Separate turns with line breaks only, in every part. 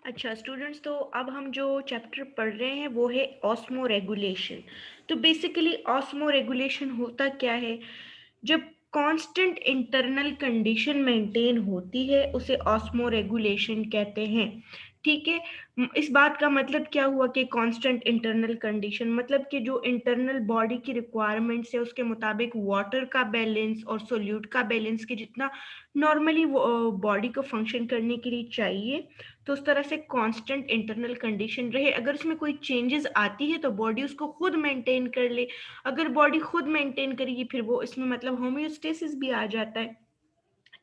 अच्छा स्टूडेंट्स, तो अब हम जो चैप्टर पढ़ रहे हैं वो है ऑस्मो रेगुलेशन। तो बेसिकली ऑस्मो रेगुलेशन होता क्या है? जब कांस्टेंट इंटरनल कंडीशन मेंटेन होती है उसे ऑस्मो रेगुलेशन कहते हैं। ठीक है। इस बात का मतलब क्या हुआ कि कांस्टेंट इंटरनल कंडीशन मतलब कि जो इंटरनल बॉडी की रिक्वायरमेंट्स है उसके मुताबिक वाटर का बैलेंस और सोल्यूट का बैलेंस के जितना नॉर्मली बॉडी को फंक्शन करने के लिए चाहिए, तो उस तरह से कांस्टेंट इंटरनल कंडीशन रहे। अगर उसमें कोई चेंजेस आती है तो बॉडी उसको खुद मेंटेन कर ले। अगर बॉडी खुद मेंटेन करेगी फिर वो इसमें मतलब होम्योस्टेसिस भी आ जाता है।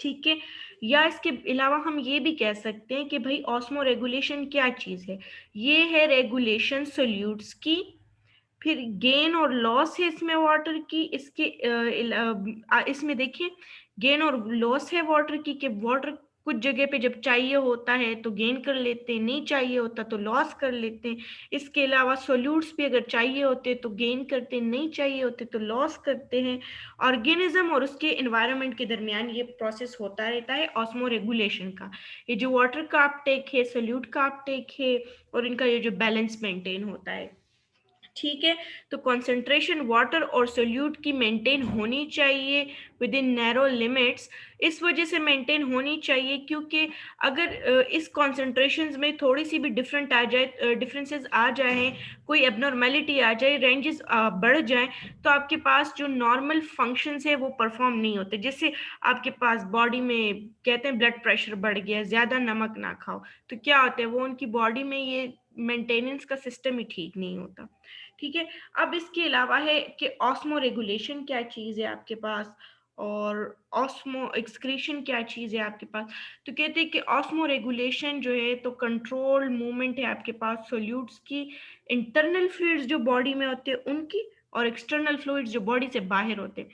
ठीक है। या इसके अलावा हम ये भी कह सकते हैं कि भाई ऑस्मो रेगुलेशन क्या चीज है? ये है रेगुलेशन सोल्यूट्स की, फिर गेन और लॉस है इसमें वाटर की। इसमें देखिए, गेन और लॉस है वाटर की, कि वाटर कुछ जगह पे जब चाहिए होता है तो गेन कर लेते हैं, नहीं चाहिए होता तो लॉस कर लेते हैं। इसके अलावा सोल्यूट्स भी अगर चाहिए होते तो गेन करते हैं, नहीं चाहिए होते तो लॉस करते हैं। ऑर्गेनिज्म और उसके एनवायरनमेंट के दरमियान ये प्रोसेस होता रहता है ऑस्मो रेगुलेशन का। ये जो वाटर का अपटेक है, सोल्यूट का अपटेक है, और इनका ये जो बैलेंस मेंटेन होता है। ठीक है। तो कंसंट्रेशन वाटर और सोल्यूट की मेंटेन होनी चाहिए विद इन नैरो लिमिट्स। इस वजह से मेंटेन होनी चाहिए क्योंकि अगर इस कॉन्सेंट्रेशंस में थोड़ी सी भी डिफरेंसेस आ जाए, कोई एबनॉर्मेलिटी आ जाए, रेंजेस बढ़ जाए, तो आपके पास जो नॉर्मल फंक्शंस है वो परफॉर्म नहीं होते। जैसे आपके पास बॉडी में कहते हैं ब्लड प्रेशर बढ़ गया, ज्यादा नमक ना खाओ, तो क्या होता है वो उनकी बॉडी में ये मेंटेनेंस का सिस्टम ही ठीक नहीं होता। ठीक है। अब इसके अलावा है कि ऑस्मो रेगुलेशन क्या चीज़ है आपके पास, और ऑस्मो एक्सक्रीशन क्या चीज़ है आपके पास। तो कहते हैं कि ऑस्मो रेगुलेशन जो है तो कंट्रोल मूवमेंट है आपके पास सोल्यूट्स की, इंटरनल फ्लूइड्स जो बॉडी में होते हैं उनकी, और एक्सटर्नल फ्लूइड्स जो बॉडी से बाहर होते हैं।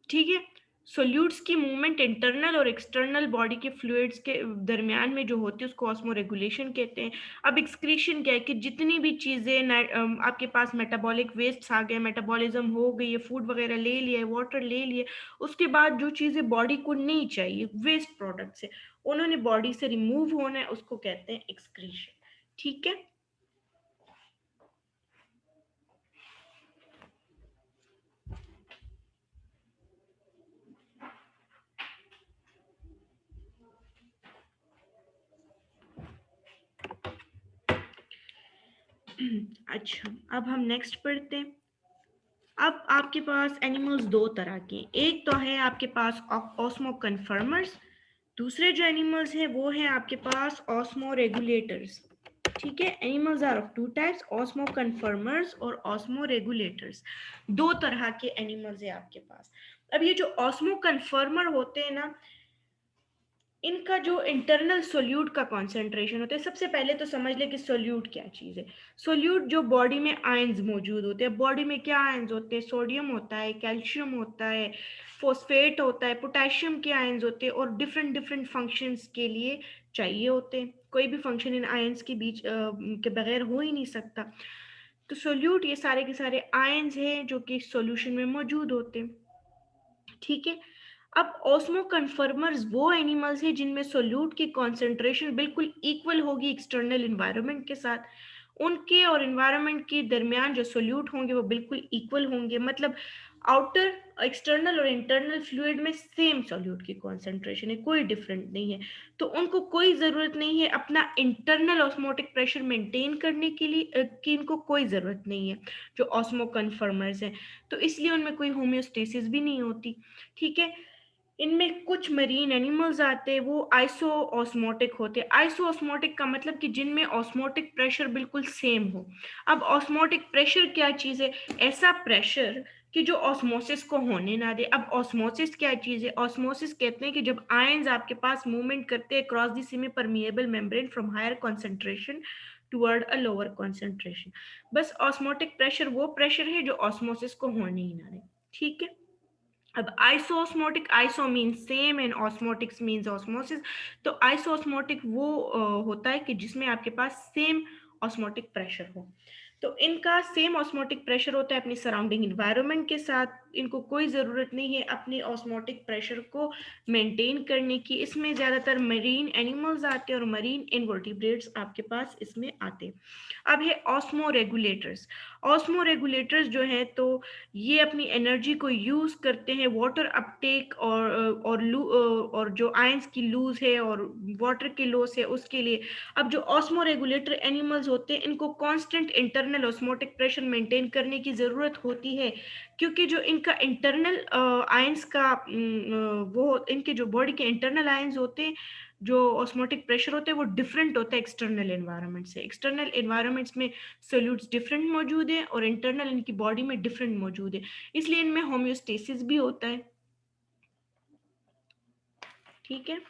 ठीक है। सोल्यूट्स की मूवमेंट इंटरनल और एक्सटर्नल बॉडी के फ्लूइड्स के दरमियान में जो होती है उसको ऑस्मो रेगुलेशन कहते हैं। अब एक्सक्रीशन क्या है कि जितनी भी चीज़ें आपके पास मेटाबॉलिक वेस्ट आ गए, मेटाबॉलिज्म हो गई है, फूड वगैरह ले लिया है, वाटर ले लिए, उसके बाद जो चीज़ें बॉडी को नहीं चाहिए वेस्ट प्रोडक्ट से, उन्होंने बॉडी से रिमूव होना है, उसको कहते हैं एक्सक्रीशन। ठीक है। अच्छा, अब हम नेक्स्ट पढ़ते हैं। अब आपके पास एनिमल्स दो तरह के, एक तो है आपके पास ऑस्मो कन्फर्मर्स, दूसरे जो एनिमल्स हैं वो हैं आपके पास ऑस्मो रेगुलेटर्स। ठीक है। Animals are of two types, osmo conformers और ऑस्मो रेगुलेटर्स। दो तरह के एनिमल्स है आपके पास। अब ये जो ऑस्मो कन्फर्मर होते हैं ना, इनका जो इंटरनल सोल्यूट का कॉन्सेंट्रेशन होता है, सबसे पहले तो समझ ले कि सोल्यूट क्या चीज़ है। सोल्यूट जो बॉडी में आयंस मौजूद होते हैं, बॉडी में क्या आयंस होते हैं? सोडियम होता है, कैल्शियम होता है, फोस्फेट होता है, पोटेशियम के आयंस होते हैं, और डिफरेंट डिफरेंट फंक्शंस के लिए चाहिए होते हैं। कोई भी फंक्शन इन आयंस के बीच के बगैर हो ही नहीं सकता। तो सोल्यूट ये सारे के सारे आयंस हैं जो कि सॉल्यूशन में मौजूद होते हैं। ठीक है। अब ऑस्मो कन्फर्मर्स वो एनिमल्स हैं जिनमें सोल्यूट की कॉन्सेंट्रेशन बिल्कुल इक्वल होगी एक्सटर्नल इन्वायरमेंट के साथ। उनके और इन्वायरमेंट के दरमियान जो सोल्यूट होंगे वो बिल्कुल इक्वल होंगे, मतलब आउटर, एक्सटर्नल और इंटरनल फ्लूइड में सेम सोल्यूट की कॉन्सेंट्रेशन है, कोई डिफरेंट नहीं है। तो उनको कोई ज़रूरत नहीं है अपना इंटरनल ऑस्मोटिक प्रेशर मेंटेन करने के लिए, कि इनको कोई ज़रूरत नहीं है जो ऑस्मो कन्फर्मर्स हैं। तो इसलिए उनमें कोई होम्योस्टेसिस भी नहीं होती। ठीक है। इनमें कुछ मरीन एनिमल्स आते हैं वो आइसो ऑस्मोटिक होते हैं। आइसो ऑस्मोटिक का मतलब कि जिनमें ऑस्मोटिक प्रेशर बिल्कुल सेम हो। अब ऑस्मोटिक प्रेशर क्या चीज़ है? ऐसा प्रेशर कि जो ऑस्मोसिस को होने ना दे। अब ऑस्मोसिस क्या चीज़ है? ऑस्मोसिस कहते हैं कि जब आयंस आपके पास मूवमेंट करते हैं cross the semi permeable membrane from higher concentration toward a lower concentration. बस ऑस्मोटिक प्रेशर वो प्रेशर है जो ऑस्मोसिस को होने ही ना दे। ठीक है। अब isosmotic, iso means same and osmotics means osmosis. तो आइसोस्मोटिक वो होता है कि जिसमें आपके पास सेम ऑस्मोटिक प्रेशर हो। तो इनका सेम ऑस्मोटिक प्रेशर होता है अपनी सराउंडिंग इन्वायरमेंट के साथ, इनको कोई ज़रूरत नहीं है अपने ऑस्मोटिक प्रेशर को मेंटेन करने की। इसमें ज़्यादातर मरीन एनिमल्स आते हैं और मरीन इनवर्टिब्रेट्स आपके पास इसमें आते हैं। अब है ऑस्मो रेगुलेटर्स। ऑस्मो रेगुलेटर्स जो है तो ये अपनी एनर्जी को यूज़ करते हैं वाटर अपटेक और जो आयंस की लूज है और वाटर की लॉस है उसके लिए। अब जो ऑस्मो रेगुलेटर एनिमल्स होते हैं इनको constant internal osmotic pressure maintain करने की ज़रूरत होती है, क्योंकि जो इनका इंटरनल आयंस का वो इनके जो बॉडी के इंटरनल आयंस होते हैं, जो ऑस्मोटिक प्रेशर होते हैं वो डिफरेंट होता है एक्सटर्नल एनवायरनमेंट से। एक्सटर्नल एनवायरनमेंट्स में सोल्यूट्स डिफरेंट मौजूद है और इंटरनल इनकी बॉडी में डिफरेंट मौजूद है, इसलिए इनमें होम्योस्टेसिस भी होता है। ठीक है,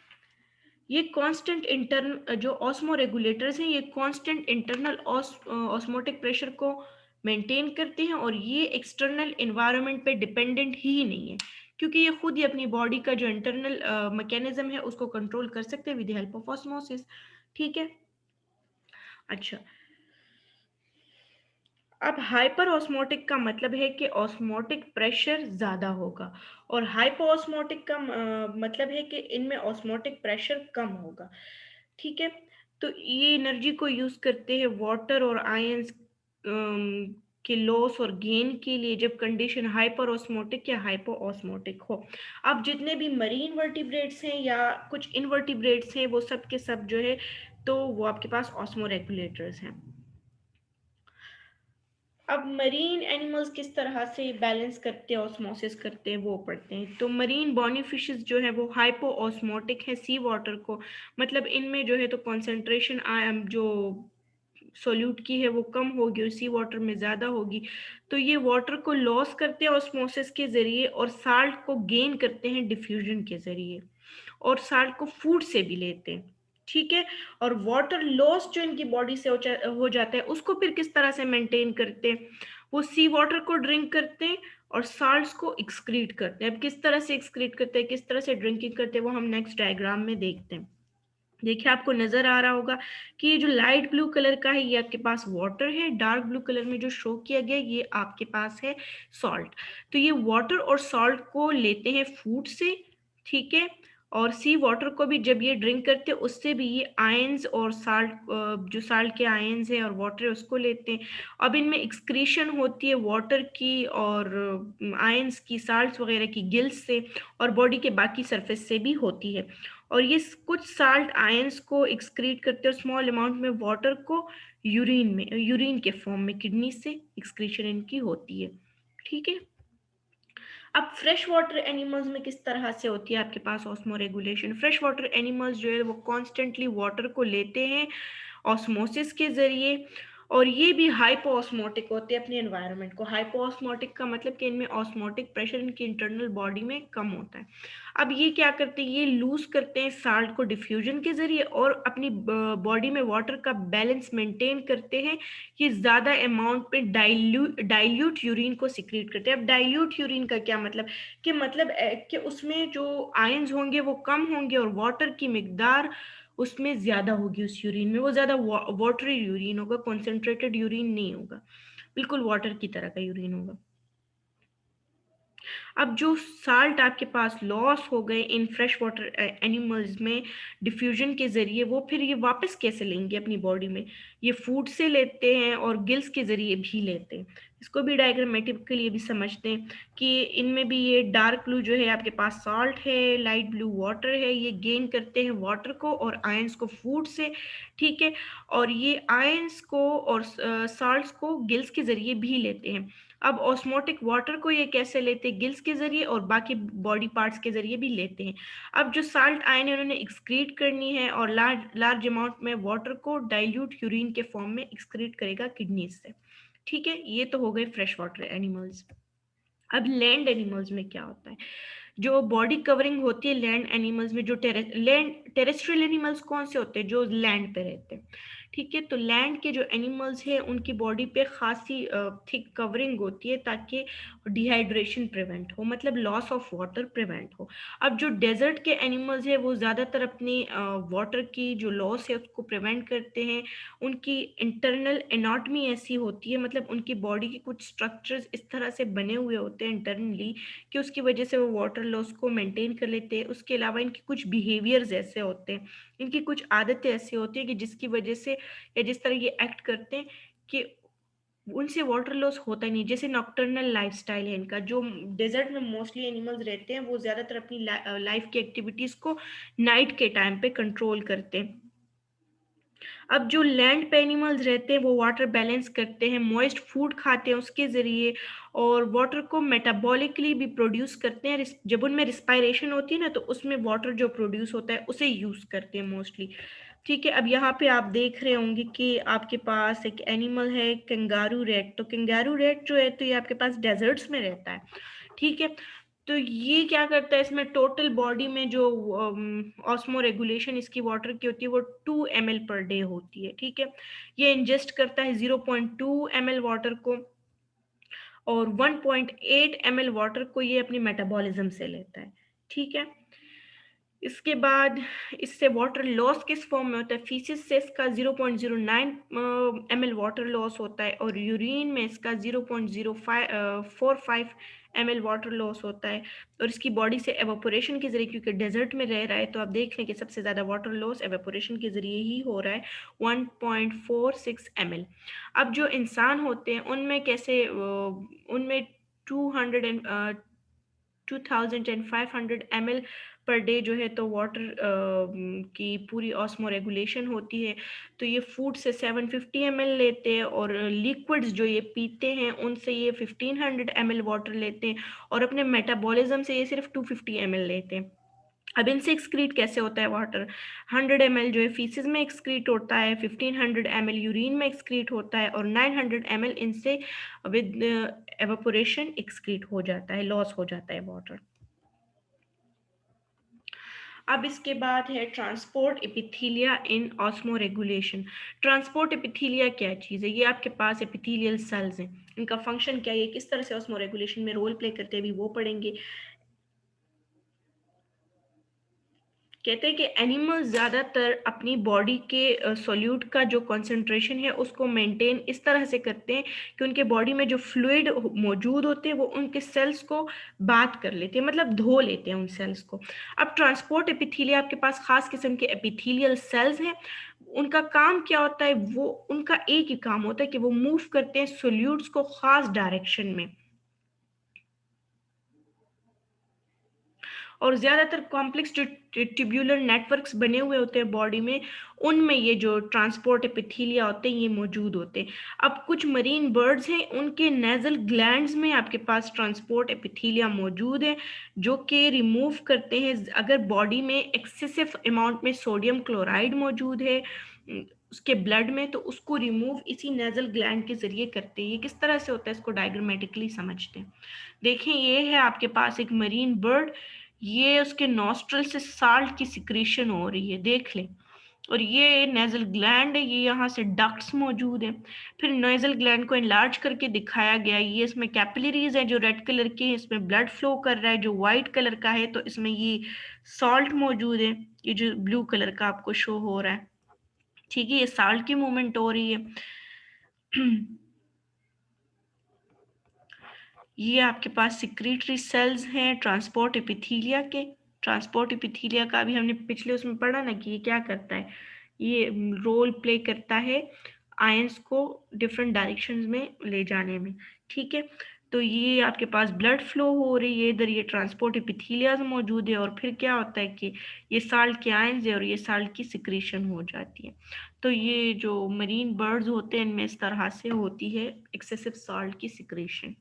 ये कांस्टेंट इंटरन जो ऑस्मो रेगुलेटर्स हैं ये कांस्टेंट इंटरनल ऑस्मोटिक प्रेशर को मेंटेन करते हैं और ये एक्सटर्नल एनवायरनमेंट पे डिपेंडेंट ही नहीं है, क्योंकि ये खुद ही अपनी बॉडी का जो इंटरनल मैकेनिज्म है उसको कंट्रोल कर सकते हैं with the help of osmosis. ठीक है, अच्छा, अब हाइपर ऑस्मोटिक का मतलब है कि ऑस्मोटिक प्रेशर ज़्यादा होगा और हाइपो ऑस्मोटिक का मतलब है कि इनमें ऑस्मोटिक प्रेशर कम होगा। ठीक है, तो ये एनर्जी को यूज़ करते हैं वाटर और आयंस के लॉस और गेन के लिए जब कंडीशन हाइपर ऑस्मोटिक या हाइपो ऑस्मोटिक हो। अब जितने भी मरीन वर्टिब्रेट्स हैं या कुछ इनवर्टिब्रेट्स हैं वो सब के सब जो है तो वो आपके पास ऑस्मो रेगुलेटर्स हैं। अब मरीन एनिमल्स किस तरह से बैलेंस करते हैं ऑस्मोसिस करते हैं वो पढ़ते हैं। तो मरीन बॉनी फिशेस जो है वो हाइपो ऑस्मोटिक है सी वाटर को, मतलब इनमें जो है तो कॉन्सेंट्रेशन जो सोल्यूट की है वो कम होगी और सी वाटर में ज़्यादा होगी, तो ये वाटर को लॉस करते हैं ऑस्मोसिस के ज़रिए और साल्ट को गेन करते हैं डिफ्यूजन के ज़रिए और साल्ट को फूड से भी लेते हैं। ठीक है, और वाटर लॉस जो इनकी बॉडी से हो जाता है उसको फिर किस तरह से मेंटेन करते हैं, वो सी वाटर को ड्रिंक करते हैं और साल्ट्स को एक्सक्रीट करते हैं। अब किस तरह से एक्सक्रीट करते हैं, किस तरह से ड्रिंकिंग करते हैं वो हम नेक्स्ट डायग्राम में देखते हैं। देखिए आपको नजर आ रहा होगा कि ये जो लाइट ब्लू कलर का है ये आपके पास वाटर है, डार्क ब्लू कलर में जो शो किया गया ये आपके पास है सॉल्ट। तो ये वाटर और सॉल्ट को लेते हैं फूड से, ठीक है, और सी वाटर को भी जब ये ड्रिंक करते हैं उससे भी ये आयंस और साल्ट जो साल्ट के आयंस है और वाटर है उसको लेते हैं। अब इनमें एक्सक्रीशन होती है वाटर की और आयंस की, साल्ट्स वगैरह की गिल्स से और बॉडी के बाकी सरफेस से भी होती है। और ये कुछ साल्ट आयंस को एक्सक्रीट करते हैं स्मॉल अमाउंट में वाटर को यूरिन के फॉर्म में किडनी से एक्सक्रीशन इनकी होती है। ठीक है, अब फ्रेश वाटर एनिमल्स में किस तरह से होती है आपके पास osmoregulation. Fresh water animals जो है वो कॉन्स्टेंटली वाटर को लेते हैं ऑस्मोसिस के जरिए और ये भी हाइपोऑस्मोटिक होते हैं अपने एनवायरनमेंट को। हाइपोऑस्मोटिक का मतलब कि इनमें ऑस्मोटिक प्रेशर इनकी इंटरनल बॉडी में कम होता है। अब ये क्या करते हैं, ये लूज करते हैं साल्ट को डिफ्यूजन के जरिए और अपनी बॉडी में वाटर का बैलेंस मेंटेन करते हैं। ये ज्यादा अमाउंट पे डाइल्यूट यूरिन को सिक्रीट करते हैं। अब डाइल्यूट यूरिन का क्या मतलब कि कि उसमें जो आयंस होंगे वो कम होंगे और वाटर की मिकदार उसमें ज्यादा होगी, उस यूरिन में वो ज्यादा वाटरी यूरिन होगा, कॉन्सेंट्रेटेड यूरिन नहीं होगा, बिल्कुल वाटर की तरह का यूरिन होगा। अब जो साल्ट आपके पास लॉस हो गए इन फ्रेश वाटर एनिमल्स में डिफ्यूजन के जरिए, वो फिर ये वापस कैसे लेंगे अपनी बॉडी में, ये फूड से लेते हैं और गिल्स के जरिए भी लेते हैं। इसको भी डायग्रामेटिक के लिए भी समझते हैं कि इनमें भी ये डार्क ब्लू जो है आपके पास सॉल्ट है, लाइट ब्लू वाटर है, ये गेन करते हैं वाटर को और आयंस को फूड से। ठीक है, और ये आयंस को और सॉल्ट्स को गिल्स के जरिए भी लेते हैं। अब ऑस्मोटिक वाटर को ये कैसे लेते हैं, गिल्स के जरिए और बाकी बॉडी पार्ट्स के जरिए भी लेते हैं। अब जो साल्ट आयन है उन्होंने एक्सक्रीट करनी है और लार्ज अमाउंट में वाटर को डाइल्यूट यूरिन के फॉर्म में एक्सक्रीट करेगा किडनी से। ठीक है, ये तो हो गए फ्रेश वाटर एनिमल्स। अब लैंड एनिमल्स में क्या होता है, जो बॉडी कवरिंग होती है लैंड एनिमल्स में, जो लैंड टेरेस्ट्रियल एनिमल्स कौन से होते हैं, जो लैंड पे रहते हैं। ठीक है। तो लैंड के जो एनिमल्स हैं उनकी बॉडी पे खासी थिक कवरिंग होती है ताकि डिहाइड्रेशन प्रिवेंट हो, मतलब लॉस ऑफ वाटर प्रिवेंट हो। अब जो डेजर्ट के एनिमल्स हैं वो ज़्यादातर अपनी वाटर की जो लॉस है उसको प्रिवेंट करते हैं। उनकी इंटरनल एनाटमी ऐसी होती है, मतलब उनकी बॉडी के कुछ स्ट्रक्चर्स इस तरह से बने हुए होते हैं इंटरनली कि उसकी वजह से वो वाटर लॉस को मेंटेन कर लेते हैं। उसके अलावा इनके कुछ बिहेवियर्स ऐसे होते हैं, इनकी कुछ आदतें ऐसी होती हैं कि जिसकी वजह से या जिस तरह ये एक्ट करते हैं कि उनसे वाटर लॉस होता ही नहीं। जैसे नॉकटर्नल लाइफस्टाइल है इनका, जो डेजर्ट में मोस्टली एनिमल्स रहते हैं वो ज़्यादातर अपनी लाइफ की एक्टिविटीज़ को नाइट के टाइम पे कंट्रोल करते हैं। अब जो लैंड पे एनिमल्स रहते हैं वो वाटर बैलेंस करते हैं, मॉइस्ट फूड खाते हैं उसके ज़रिए, और वाटर को मेटाबॉलिकली भी प्रोड्यूस करते हैं। जब उनमें रिस्पायरेशन होती है ना तो उसमें वाटर जो प्रोड्यूस होता है उसे यूज़ करते हैं मोस्टली। ठीक है। अब यहाँ पे आप देख रहे होंगे कि आपके पास एक एनिमल है कंगारू रेट। तो कंगारू रेट जो है तो ये आपके पास डेजर्ट्स में रहता है। ठीक है। तो ये क्या करता है, इसमें टोटल बॉडी में जो ऑस्मो रेगुलेशन इसकी वाटर की होती है वो 2 ml पर डे होती है। ठीक है। ये इंजेस्ट करता है 0.2 ml वाटर को, और 1.8 ml वाटर को ये अपनी मेटाबॉलिज्म से लेता है। ठीक है। इसके बाद इससे वाटर लॉस किस फॉर्म में होता है, फीसिस से इसका 0.09 ml वाटर लॉस होता है, और यूरिन में इसका 0.045 ml वाटर लॉस होता है। और इसकी बॉडी से एवापोरेशन के जरिए, क्योंकि डेजर्ट में रह रहा है तो आप देख लें कि सबसे ज़्यादा वाटर लॉस एवापोरेशन के जरिए ही हो रहा है, 1.46 ml। अब जो इंसान होते हैं उनमें कैसे उनमें 2500 ml पर डे जो है तो वाटर की पूरी ऑस्मो रेगुलेशन होती है। तो ये फूड से 750 ml लेते हैं, और लिक्विड्स जो ये पीते हैं उनसे ये 1500 ml वाटर लेते हैं, और अपने मेटाबॉलिज्म से ये सिर्फ 250 ml लेते हैं। अब इनसे एक्सक्रीट कैसे होता है वाटर, 100 ml जो है फीसिस में एक्सक्रीट होता है, 1500 ml यूरिन में एक्सक्रीट होता है, और 900 ml इनसे विद एवापोरेशन एक्सक्रीट हो जाता है, लॉस हो जाता है वाटर। अब इसके बाद है ट्रांसपोर्ट एपिथीलिया इन ऑस्मो रेगुलेशन। ट्रांसपोर्ट एपिथीलिया क्या चीज़ है, ये आपके पास एपिथीलियल सेल्स हैं, इनका फंक्शन क्या है, ये किस तरह से ऑस्मो रेगुलेशन में रोल प्ले करते हैं, अभी वो पढ़ेंगे। कहते हैं कि एनिमल्स ज़्यादातर अपनी बॉडी के सॉल्यूट का जो कंसंट्रेशन है उसको मेंटेन इस तरह से करते हैं कि उनके बॉडी में जो फ्लूइड मौजूद होते हैं वो उनके सेल्स को बात कर लेते हैं, मतलब धो लेते हैं उन सेल्स को। अब ट्रांसपोर्ट एपिथीलिया आपके पास खास किस्म के एपिथीलियल सेल्स हैं। उनका काम क्या होता है, वो उनका एक ही काम होता है कि वो मूव करते हैं सोल्यूट्स को खास डायरेक्शन में, और ज़्यादातर कॉम्प्लेक्स जो ट्यूब्यूलर नेटवर्क्स बने हुए होते हैं बॉडी में, उनमें ये जो ट्रांसपोर्ट एपिथीलिया होते हैं ये मौजूद होते हैं। अब कुछ मरीन बर्ड्स हैं उनके नेजल ग्लैंड्स में आपके पास ट्रांसपोर्ट एपिथीलिया मौजूद है, जो कि रिमूव करते हैं अगर बॉडी में एक्सेसिव अमाउंट में सोडियम क्लोराइड मौजूद है उसके ब्लड में, तो उसको रिमूव इसी नेजल ग्लैंड के जरिए करते हैं। ये किस तरह से होता है इसको डायग्रामेटिकली समझते हैं। देखें, ये है आपके पास एक मरीन बर्ड, ये उसके नॉस्ट्रल से साल्ट की सिक्रीशन हो रही है, देख लें। और ये नेजल ग्लैंड है, ये यहाँ से डक्ट्स मौजूद हैं। फिर नेजल ग्लैंड को इनलार्ज करके दिखाया गया, ये इसमें कैपिलरीज है जो रेड कलर के हैं, इसमें ब्लड फ्लो कर रहा है। जो वाइट कलर का है तो इसमें ये सॉल्ट मौजूद है, ये जो ब्लू कलर का आपको शो हो रहा है। ठीक है, ये साल्ट की मूवमेंट हो रही है। ये आपके पास सिक्रीटरी सेल्स हैं ट्रांसपोर्ट एपिथीलिया के। ट्रांसपोर्ट एपिथीलिया का भी हमने पिछले उसमें पढ़ा ना कि ये क्या करता है, ये रोल प्ले करता है आयंस को डिफरेंट डायरेक्शंस में ले जाने में। ठीक है। तो ये आपके पास ब्लड फ्लो हो रही है इधर, ये ट्रांसपोर्ट एपिथीलिया मौजूद है, और फिर क्या होता है कि ये साल्ट के आयंस है और ये साल्ट की सिक्रीशन हो जाती है। तो ये जो मरीन बर्ड्स होते हैं इनमें इस तरह से होती है एक्सेसिव साल्ट की सिक्रीशन।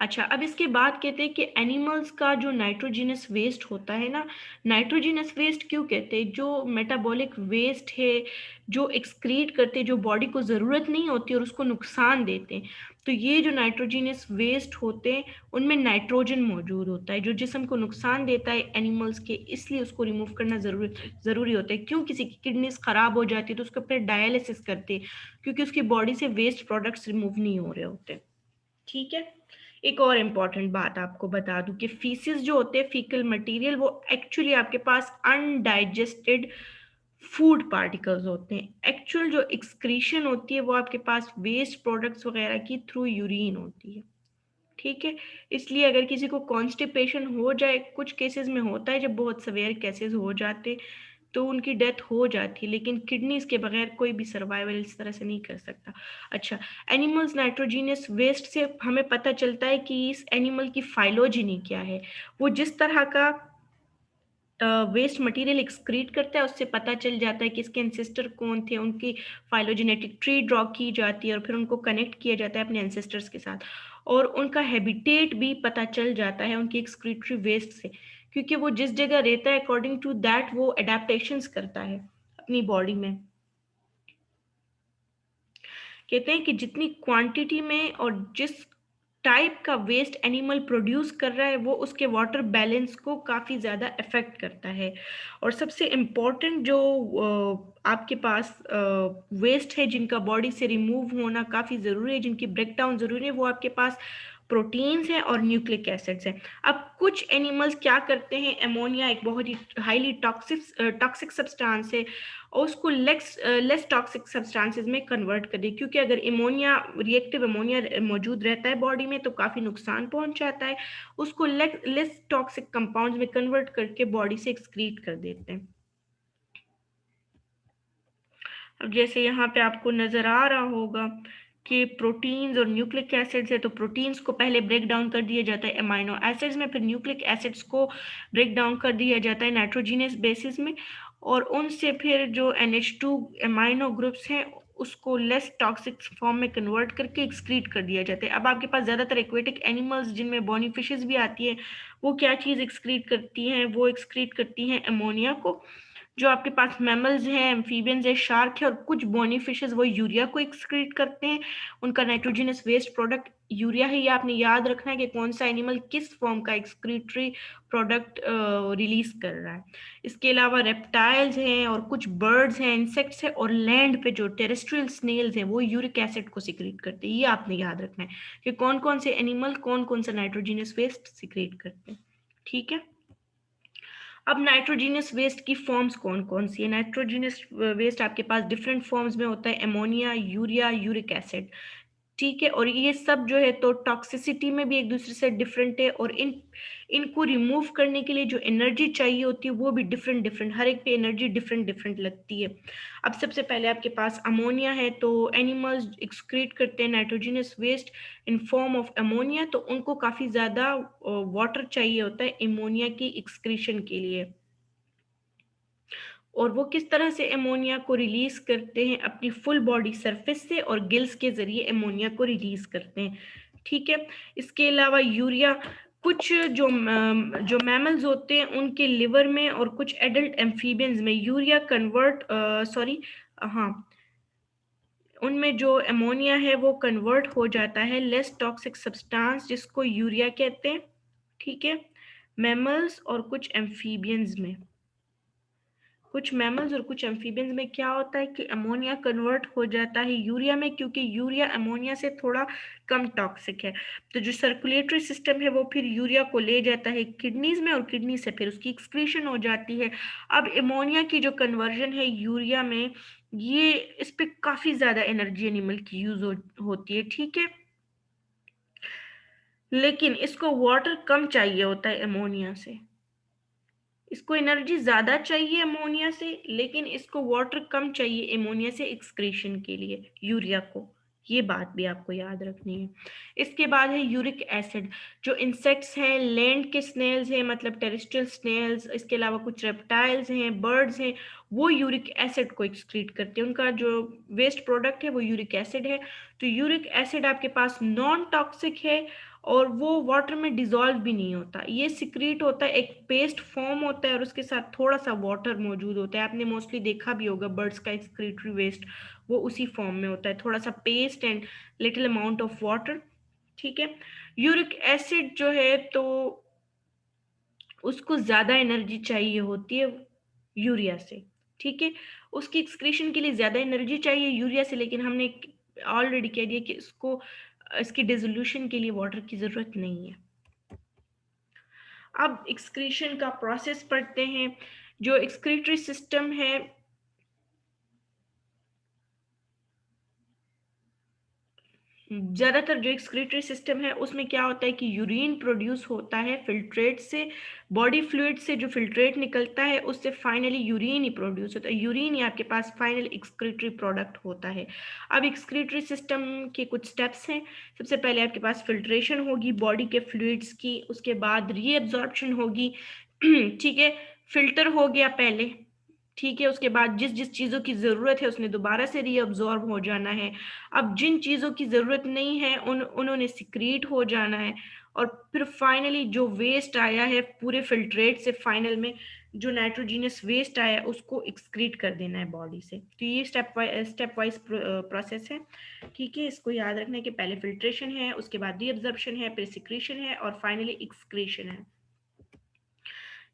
अच्छा, अब इसके बाद कहते हैं कि एनिमल्स का जो नाइट्रोजिनस वेस्ट होता है ना, नाइट्रोजिनस वेस्ट क्यों कहते हैं, जो मेटाबॉलिक वेस्ट है जो एक्सक्रीट करते हैं, जो बॉडी को ज़रूरत नहीं होती और उसको नुकसान देते हैं। तो ये जो नाइट्रोजीनियस वेस्ट होते हैं उनमें नाइट्रोजन मौजूद होता है जो जिस्म को नुकसान देता है एनिमल्स के, इसलिए उसको रिमूव करना ज़रूरी होता है। क्यों किसी की किडनीज ख़राब हो जाती है तो उसको फिर डायलिसिस करते हैं, क्योंकि उसकी बॉडी से वेस्ट प्रोडक्ट्स रिमूव नहीं हो रहे होते। ठीक है, एक और इम्पॉर्टेंट बात आपको बता दूं कि फीसिस जो होते हैं, फीकल मटेरियल, वो एक्चुअली आपके पास अनडाइजेस्टेड फूड पार्टिकल्स होते हैं। एक्चुअल जो एक्सक्रीशन होती है वो आपके पास वेस्ट प्रोडक्ट्स वगैरह की थ्रू यूरिन होती है। ठीक है, इसलिए अगर किसी को कॉन्स्टिपेशन हो जाए, कुछ केसेस में होता है जब बहुत सवेयर केसेस हो जाते तो उनकी डेथ हो जाती है, लेकिन किडनीज के बगैर कोई भी सर्वाइवल इस तरह से नहीं कर सकता। अच्छा, एनिमल्स नाइट्रोजीनियस वेस्ट से हमें पता चलता है कि इस एनिमल की फाइलोजेनी क्या है। वो जिस तरह का वेस्ट मटेरियल एक्सक्रीट करता है उससे पता चल जाता है कि इसके एंसेस्टर कौन थे, उनकी फाइलोजेनेटिक ट्री ड्रॉ की जाती है और फिर उनको कनेक्ट किया जाता है अपने एंसेस्टर्स के साथ, और उनका हैबिटेट भी पता चल जाता है उनकी एक्सक्रीटरी वेस्ट से, क्योंकि वो जिस जगह रहता है अकॉर्डिंग टू दैट वो अडेप्टेशंस करता है अपनी बॉडी में। कहते हैं कि जितनी क्वांटिटी में और जिस टाइप का वेस्ट एनिमल प्रोड्यूस कर रहा है वो उसके वाटर बैलेंस को काफ़ी ज़्यादा अफेक्ट करता है। और सबसे इम्पॉर्टेंट जो आपके पास वेस्ट है जिनका बॉडी से रिमूव होना काफ़ी ज़रूरी है, जिनकी ब्रेक डाउन ज़रूरी है, वो आपके पास प्रोटीन्स हैं और न्यूक्लिक एसिड्स हैं। अब कुछ एनिमल्स क्या करते हैं, अमोनिया एक बहुत ही हाईली टॉक्सिक सब्सटेंस है और उसको लेस टॉक्सिक सब्सटेंसेस में कन्वर्ट कर दे, क्योंकि अगर अमोनिया रिएक्टिव अमोनिया मौजूद रहता है बॉडी में तो काफ़ी नुकसान पहुंचाता है, उसको लेस टॉक्सिक कंपाउंड्स में कन्वर्ट करके बॉडी से एक्सक्रीट कर देते हैं। अब जैसे यहाँ पे आपको नज़र आ रहा होगा कि प्रोटीन्स और न्यूक्लिक एसिड्स है, तो प्रोटीन्स को पहले ब्रेक डाउन कर दिया जाता है अमाइनो एसिड्स में, फिर न्यूक्लिक एसिड्स को ब्रेक डाउन कर दिया जाता है नाइट्रोजीनियस बेसिस में, और उनसे फिर जो NH2 अमाइनो ग्रुप्स हैं उसको लेस टॉक्सिक फॉर्म में कन्वर्ट करके एक्सक्रीट कर दिया जाता है। अब आपके पास ज़्यादातर एक्वेटिक एनिमल्स जिनमें बॉनी फिशेस भी आती है, वो क्या चीज़ एक्सक्रीट करती हैं, वो एक्सक्रीट करती हैं अमोनिया को। जो आपके पास मैमल्स हैं, एम्फीबियंस है, शार्क है और कुछ बॉनी फिशेस वो यूरिया को एक्सक्रीट करते हैं। उनका नाइट्रोजनस वेस्ट प्रोडक्ट यूरिया है। ये आपने याद रखना है कि कौन सा एनिमल किस फॉर्म का एक्सक्रीटरी प्रोडक्ट रिलीज कर रहा है। इसके अलावा रेप्टाइल्स हैं और कुछ बर्ड्स हैं, इंसेक्ट्स हैं, और लैंड पे जो टेरेस्ट्रियल स्नेल्स हैं वो यूरिक एसिड को सिक्रीट करते हैं। ये आपने याद रखना है कि कौन कौन से एनिमल कौन कौन सा नाइट्रोजनस वेस्ट सिक्रीट करते हैं। ठीक है, अब नाइट्रोजीनियस वेस्ट की फॉर्म्स कौन कौन सी है। नाइट्रोजीनियस वेस्ट आपके पास डिफरेंट फॉर्म्स में होता है, अमोनिया, यूरिया, यूरिक एसिड। ठीक है, और ये सब जो है तो टॉक्सिसिटी में भी एक दूसरे से डिफरेंट है, और इनको रिमूव करने के लिए जो एनर्जी चाहिए होती है वो भी डिफरेंट डिफरेंट, हर एक पे एनर्जी डिफरेंट डिफरेंट लगती है। अब सबसे पहले आपके पास अमोनिया है, तो एनिमल्स एक्सक्रीट करते हैं nitrogenous waste in form of ammonia, तो उनको काफ़ी ज़्यादा वाटर चाहिए होता है अमोनिया की एक्सक्रीशन के लिए। और वो किस तरह से अमोनिया को रिलीज करते हैं, अपनी फुल बॉडी सरफेस से और गिल्स के जरिए अमोनिया को रिलीज करते हैं। ठीक है, इसके अलावा यूरिया, कुछ जो मैमल्स होते हैं उनके लिवर में और कुछ एडल्ट एम्फीबियंस में यूरिया कन्वर्ट सॉरी हाँ, उनमें जो अमोनिया है वो कन्वर्ट हो जाता है लेस टॉक्सिक सब्सटेंस जिसको यूरिया कहते हैं। ठीक है, मैमल्स और कुछ एम्फीबियंस में, कुछ मैमल्स और कुछ एम्फीबियंस में क्या होता है कि अमोनिया कन्वर्ट हो जाता है यूरिया में, क्योंकि यूरिया अमोनिया से थोड़ा कम टॉक्सिक है। तो जो सर्कुलेटरी सिस्टम है वो फिर यूरिया को ले जाता है किडनीज में और किडनी से फिर उसकी एक्सक्रीशन हो जाती है। अब अमोनिया की जो कन्वर्जन है यूरिया में, ये इस पे काफी ज्यादा एनर्जी एनिमल की होती है। ठीक है, लेकिन इसको वाटर कम चाहिए होता है अमोनिया से, इसको एनर्जी ज्यादा चाहिए अमोनिया से, लेकिन इसको वाटर कम चाहिए अमोनिया से एक्सक्रीशन के लिए यूरिया को। ये बात भी आपको याद रखनी है। इसके बाद है यूरिक एसिड, जो इंसेक्ट्स हैं, लैंड के स्नेल्स हैं, मतलब टेरेस्ट्रियल स्नेल्स, इसके अलावा कुछ रेप्टाइल्स हैं, बर्ड्स हैं, वो यूरिक एसिड को एक्सक्रीट करते हैं। उनका जो वेस्ट प्रोडक्ट है वो यूरिक एसिड है। तो यूरिक एसिड आपके पास नॉन टॉक्सिक है और वो वाटर में डिजॉल्व भी नहीं होता, ये सिक्रीट होता है, एक पेस्ट फॉर्म होता है और उसके साथ थोड़ा सा वाटर मौजूद होता है। आपने मोस्टली देखा भी होगा बर्ड्स का एक्सक्रीटरी वेस्ट वो उसी फॉर्म में होता है, थोड़ा सा paste and little amount of water. ठीक है। यूरिक एसिड जो है तो उसको ज़्यादा एनर्जी चाहिए होती है यूरिया से। ठीक है। उसकी एक्सक्रीशन के लिए ज़्यादा एनर्जी चाहिए यूरिया से, लेकिन हमने ऑलरेडी कह दिया कि इसकी डिसोल्यूशन के लिए वाटर की ज़रूरत नहीं है। अब एक्सक्रीशन का प्रोसेस पढ़ते हैं। जो एक्सक्रीटरी सिस्टम है, ज़्यादातर जो एक्सक्रीटरी सिस्टम है उसमें क्या होता है कि यूरिन प्रोड्यूस होता है फिल्ट्रेट से, बॉडी फ्लूइड से जो फिल्ट्रेट निकलता है उससे फाइनली यूरिन ही प्रोड्यूस होता है। यूरिन ही आपके पास फाइनल एक्सक्रीटरी प्रोडक्ट होता है। अब एक्सक्रीटरी सिस्टम के कुछ स्टेप्स हैं। सबसे पहले आपके पास फिल्ट्रेशन होगी बॉडी के फ्लूइड्स की, उसके बाद रीअब्जॉर्प्शन होगी। ठीक है। फिल्टर हो गया पहले। ठीक है। उसके बाद जिस जिस चीज़ों की ज़रूरत है उसने दोबारा से रीअब्जॉर्ब हो जाना है। अब जिन चीज़ों की ज़रूरत नहीं है उन्होंने सिक्रीट हो जाना है। और फिर फाइनली जो वेस्ट आया है पूरे फिल्ट्रेट से, फाइनल में जो नाइट्रोजीनियस वेस्ट आया है उसको एक्सक्रीट कर देना है बॉडी से। तो ये स्टेप वाइज प्रोसेस है। ठीक है। इसको याद रखना है कि पहले फिल्ट्रेशन है, उसके बाद रीअब्जॉर्प्शन है, फिर सिक्रीशन है और फाइनली एक्सक्रीशन है।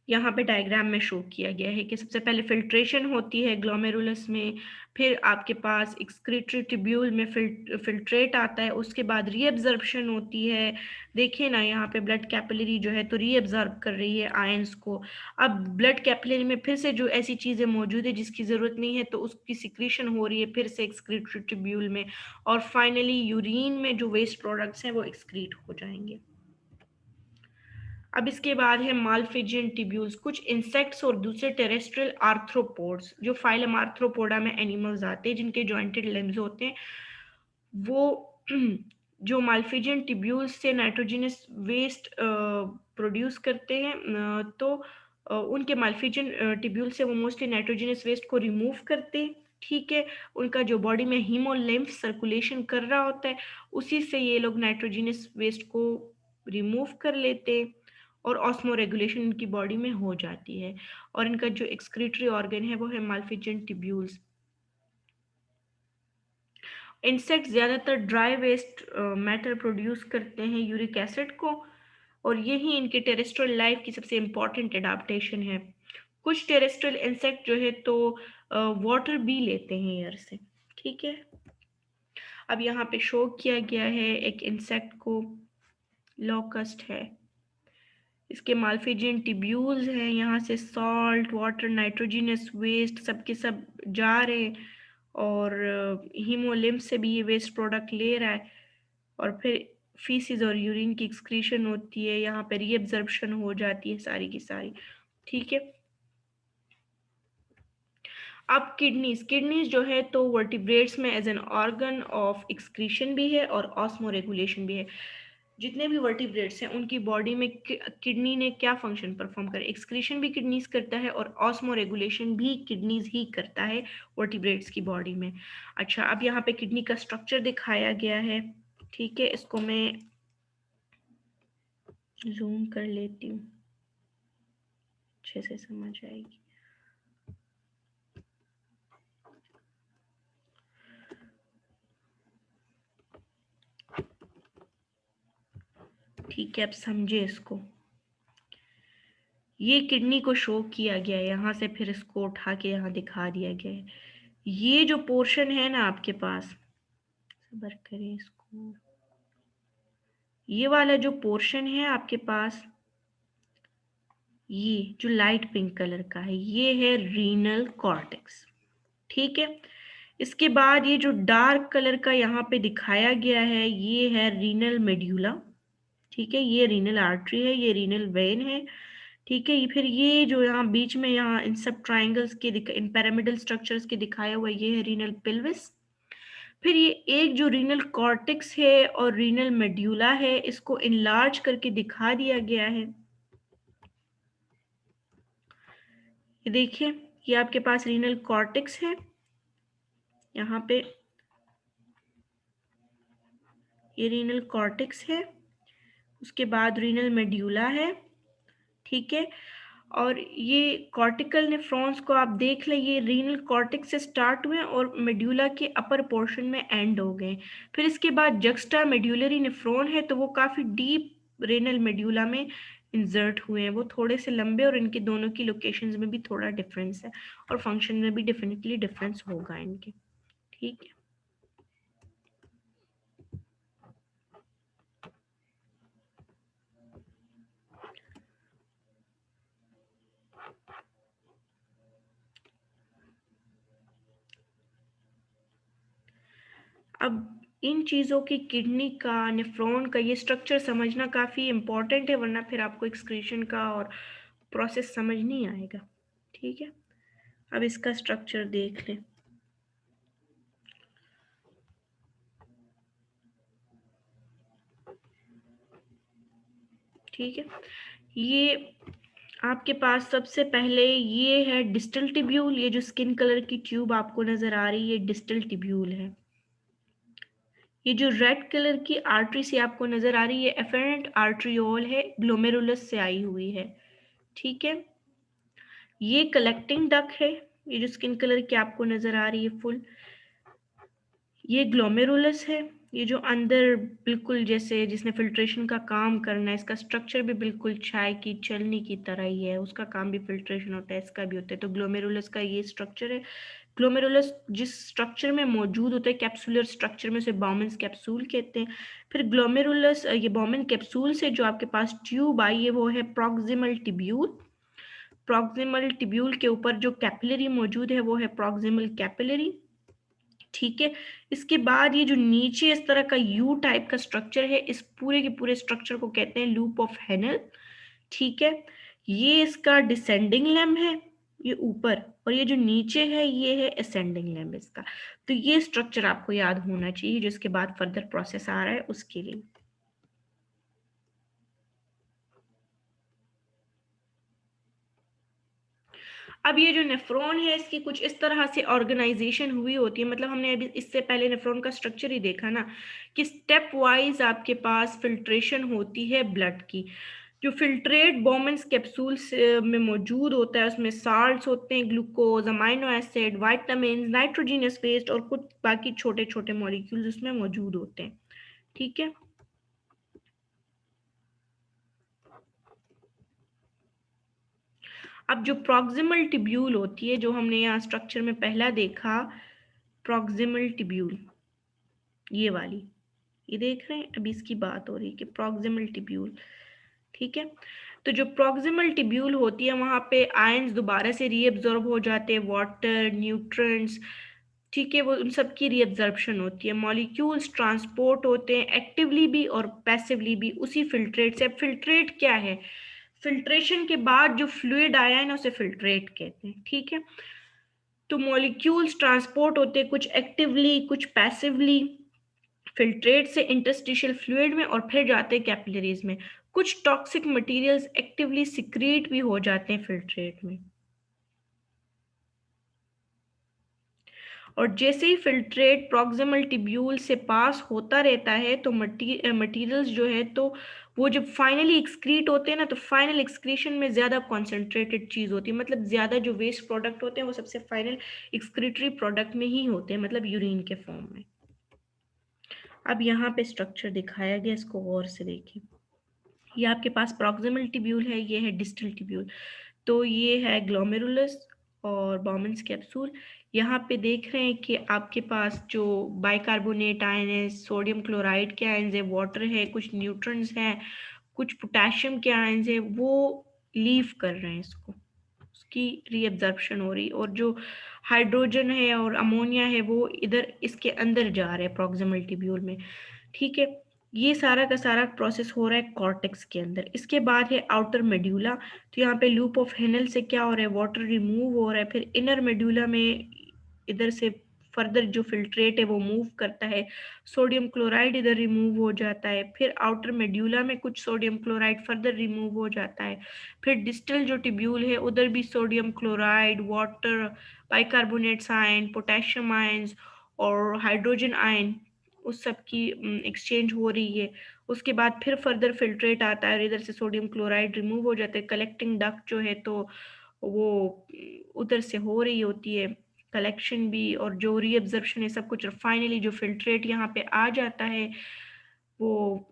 यहाँ पे डायग्राम में शो किया गया है कि सबसे पहले फिल्ट्रेशन होती है ग्लोमेरुलस में, फिर आपके पास एक्सक्रीटरी ट्यूब्यूल में फिल्ट्रेट आता है, उसके बाद रीअब्जॉर्प्शन होती है। देखिए ना यहाँ पे ब्लड कैपिलरी जो है तो रीअब्जॉर्ब कर रही है आयंस को। अब ब्लड कैपिलरी में फिर से जो ऐसी चीज़ें मौजूद है जिसकी ज़रूरत नहीं है तो उसकी सिक्रीशन हो रही है फिर से एक्सक्रीटरी ट्यूब्यूल में, और फाइनली यूरिन में जो वेस्ट प्रोडक्ट्स हैं वो एक्सक्रीट हो जाएंगे। अब इसके बाद है मालफिजियन टिब्यूल्स, कुछ इंसेक्ट्स और दूसरे टेरेस्ट्रियल आर्थ्रोपोड्स जो फाइलम आर्थ्रोपोडा में एनिमल्स आते हैं जिनके जॉइंटेड लिम्स होते हैं, वो जो मालफिजियन टिब्यूल्स से नाइट्रोजनस वेस्ट प्रोड्यूस करते हैं, तो उनके मालफिजियन टिब्यूल से वो मोस्टली नाइट्रोजनस वेस्ट को रिमूव करते हैं। ठीक है। उनका जो बॉडी में हीमोलिम्फ सर्कुलेशन कर रहा होता है उसी से ये लोग नाइट्रोजनस वेस्ट को रिमूव कर लेते हैं और ऑस्मो रेगुलेशन इनकी बॉडी में हो जाती है। और इनका जो एक्सक्रीटरी ऑर्गन है वो है मालफिजियन टिब्यूल्स। इंसेक्ट ज़्यादातर ड्राई वेस्ट मैटर प्रोड्यूस करते हैं यूरिक एसिड को, और यही इनके टेरेस्ट्रियल लाइफ की सबसे इम्पॉर्टेंट एडाप्टेशन है। कुछ टेरेस्ट्रियल इंसेक्ट जो है तो वाटर भी लेते हैं एयर से। ठीक है। अब यहाँ पे शो किया गया है एक इंसेक्ट को, लोकस्ट है, इसके मालफिजियन टिब्यूल्स हैं, यहाँ से सॉल्ट वाटर नाइट्रोजनस वेस्ट सबके सब जा रहे हैं और हीमोलिम्फ से भी ये वेस्ट प्रोडक्ट ले रहा है और फिर फीसिस और यूरिन की एक्सक्रीशन होती है, यहाँ पे रीअब्जॉर्प्शन हो जाती है सारी की सारी। ठीक है। अब किडनीज जो है तो वर्टिब्रेट्स में as an organ of excretion भी है और ऑस्मो रेगुलेशन भी है। जितने भी वर्टिब्रेट्स हैं उनकी बॉडी में किडनी ने क्या फंक्शन परफॉर्म करे, एक्सक्रीशन भी किडनीज करता है और ऑस्मो रेगुलेशन भी किडनीज ही करता है वर्टिब्रेट्स की बॉडी में। अच्छा, अब यहाँ पे किडनी का स्ट्रक्चर दिखाया गया है। ठीक है। इसको मैं जूम कर लेती हूँ, अच्छे से समझ आएगी। ठीक है। अब समझे इसको, ये किडनी को शो किया गया है यहाँ से, फिर इसको उठा के यहाँ दिखा दिया गया है। ये जो पोर्शन है ना आपके पास, सबर करें इसको, ये वाला जो पोर्शन है आपके पास, ये जो लाइट पिंक कलर का है ये है रीनल कॉर्टेक्स। ठीक है। इसके बाद ये जो डार्क कलर का यहाँ पे दिखाया गया है ये है रीनल मेड्यूला। ठीक है। ये रीनल आर्टरी है, ये रीनल वेन है। ठीक है। फिर ये जो यहाँ बीच में यहाँ इन सब ट्राइंगल्स के इन पैरामिडल स्ट्रक्चर्स के दिखाया हुआ ये है रीनल पिल्विस। फिर ये एक जो रीनल कॉर्टेक्स है और रीनल मेड्यूला है इसको इनलार्ज करके दिखा दिया गया है। ये देखिए, ये आपके पास रीनल कॉर्टेक्स है, यहाँ पे ये रीनल कॉर्टेक्स है, उसके बाद रीनल मेड्यूला है। ठीक है। और ये कॉर्टिकल नेफ्रॉन्स को आप देख लें, ये रीनल कॉर्टेक्स से स्टार्ट हुए और मेड्यूला के अपर पोर्शन में एंड हो गए। फिर इसके बाद जक्स्टा मेड्यूलरी नेफ्रॉन है, तो वो काफ़ी डीप रेनल मेड्यूला में इंसर्ट हुए हैं। वो थोड़े से लंबे और इनके दोनों की लोकेशंस में भी थोड़ा डिफरेंस है और फंक्शन में भी डेफिनेटली डिफरेंस होगा इनके। ठीक है, अब इन चीज़ों की किडनी का, नेफ्रॉन का ये स्ट्रक्चर समझना काफ़ी इम्पॉर्टेंट है, वरना फिर आपको एक्सक्रीशन का और प्रोसेस समझ नहीं आएगा। ठीक है, अब इसका स्ट्रक्चर देख लें। ठीक है, ये आपके पास सबसे पहले ये है डिस्टल टिब्यूल। ये जो स्किन कलर की ट्यूब आपको नज़र आ रही है, ये डिस्टल टिब्यूल है। ये जो रेड कलर की आर्टरी से आपको नज़र आ रही है, एफेरेंट आर्ट्रियोल है, ग्लोमेरुलस से आई हुई है। ठीक है, ये कलेक्टिंग डक है। ये जो स्किन कलर की आपको नज़र आ रही है फुल, ये ग्लोमेरुलस है। ये जो अंदर बिल्कुल जैसे जिसने फिल्ट्रेशन का काम करना है, इसका स्ट्रक्चर भी बिल्कुल चाय की चलनी की तरह ही है, उसका काम भी फिल्ट्रेशन होता है, इसका भी होता है। तो ग्लोमेरुलस का ये स्ट्रक्चर है। ग्लोमेरुलस जिस स्ट्रक्चर में मौजूद होता है, कैप्सुलर स्ट्रक्चर में, उसे बाउमेंस कैप्सूल कहते हैं। फिर ग्लोमेरुलस, ये बाउमेन कैप्सूल से जो आपके पास ट्यूब आई है वो है प्रॉक्सिमल टिब्यूल। प्रॉक्सिमल टिब्यूल के ऊपर जो कैपिलरी मौजूद है वो है प्रॉक्सिमल कैपिलरी। ठीक है, इसके बाद ये जो नीचे इस तरह का यू टाइप का स्ट्रक्चर है, इस पूरे के पूरे स्ट्रक्चर को कहते हैं लूप ऑफ हेनल। ठीक है, ये इसका डिसेंडिंग लेम है, ये ऊपर, और ये जो नीचे है ये है असेंडिंग लेम इसका। तो ये स्ट्रक्चर आपको याद होना चाहिए, जिसके बाद फर्दर प्रोसेस आ रहा है उसके लिए। अब ये जो नेफ्रॉन है, इसकी कुछ इस तरह से ऑर्गेनाइजेशन हुई होती है, मतलब हमने अभी इससे पहले नेफ्रॉन का स्ट्रक्चर ही देखा ना, कि स्टेप वाइज आपके पास फिल्ट्रेशन होती है ब्लड की। जो फिल्ट्रेट बोमेंस कैप्सूल में मौजूद होता है, उसमें साल्ट्स होते हैं, glucose, amino acid, vitamin, nitrogenous waste और कुछ बाकी छोटे छोटे मॉलिक्यूल्स उसमें मौजूद होते हैं। ठीक है, अब जो प्रॉक्सिमल टिब्यूल होती है, जो हमने यहाँ स्ट्रक्चर में पहला देखा, प्रॉक्सिमल टिब्यूल, ये वाली, ये देख रहे हैं, अभी इसकी बात हो रही है कि प्रॉक्सिमल टिब्यूल। ठीक है, तो जो प्रॉक्सिमल टिब्यूल होती है, वहां पे आयंस दोबारा से रीअब्जॉर्ब हो जाते हैं, वाटर, न्यूट्रिएंट्स। ठीक है, वो उन सब की रीअब्जॉर्प्शन होती है, मॉलिक्यूल्स ट्रांसपोर्ट होते हैं एक्टिवली भी और पैसिवली भी उसी फिल्ट्रेट से। अब फिल्ट्रेट क्या है? फिल्ट्रेशन के बाद जो फ्लूइड आया है ना, उसे फिल्ट्रेट कहते हैं। ठीक है, तो मॉलिक्यूल्स ट्रांसपोर्ट होते हैं, कुछ एक्टिवली कुछ पैसिवली, फिल्ट्रेट से इंटरस्टिशियल फ्लूइड में, और फिर जाते हैं कैपिलरीज में। कुछ टॉक्सिक मटेरियल्स एक्टिवली सिक्रीट भी हो जाते हैं फिल्ट्रेट में। और जैसे ही फिल्ट्रेट प्रॉक्सिमल टिब्यूल से पास होता रहता है, तो मटेरियल्स जो है, तो वो जब फाइनली एक्सक्रीट होते हैं ना, तो फाइनल एक्सक्रीशन में ज़्यादा कॉन्सेंट्रेटेड चीज़ होती है, मतलब ज़्यादा जो वेस्ट प्रोडक्ट होते हैं वो सबसे फाइनल एक्सक्रीटरी प्रोडक्ट में ही होते हैं, मतलब यूरिन के फॉर्म में। अब यहाँ पे स्ट्रक्चर दिखाया गया, इसको गौर से देखिए। ये आपके पास प्रॉक्सिमल टिब्यूल है, ये है डिस्टल टिब्यूल। तो ये है ग्लोमेरुलस और बॉमन्स कैप्सूल। यहाँ पे देख रहे हैं कि आपके पास जो बाइकार्बोनेट आयन है, सोडियम क्लोराइड के आयन्स है, वाटर है, कुछ न्यूट्रॉन्स हैं, कुछ पोटेशियम के आयन्स है, वो लीव कर रहे हैं इसको, उसकी रीअब्जॉर्प्शन हो रही, और जो हाइड्रोजन है और अमोनिया है वो इधर इसके अंदर जा रहे हैं प्रॉक्सिमल टिब्यूल में। ठीक है, ये सारा का सारा प्रोसेस हो रहा है कॉर्टेक्स के अंदर। इसके बाद है आउटर मेड्यूला। तो यहाँ पे लूप ऑफ हेनल से क्या हो रहा है, वाटर रिमूव हो रहा है। फिर इनर मेड्यूला में इधर से फर्दर जो फिल्ट्रेट है वो मूव करता है, सोडियम क्लोराइड इधर रिमूव हो जाता है। फिर आउटर मेड्यूला में कुछ सोडियम क्लोराइड फर्दर रिमूव हो जाता है। फिर डिस्टल जो टिब्यूल है, उधर भी sodium chloride, water, bicarbonates ion, potassium ions और हाइड्रोजन आयन, उस सब की एक्सचेंज हो रही है। उसके बाद फिर फर्दर फिल्ट्रेट आता है और इधर से सोडियम क्लोराइड रिमूव हो जाता है। कलेक्टिंग डक्ट जो है तो वो उधर से हो रही होती है कलेक्शन भी, और जो रीअब्जॉर्प्शन है सब कुछ, और फाइनली जो फिल्ट्रेट यहाँ पे आ जाता है वो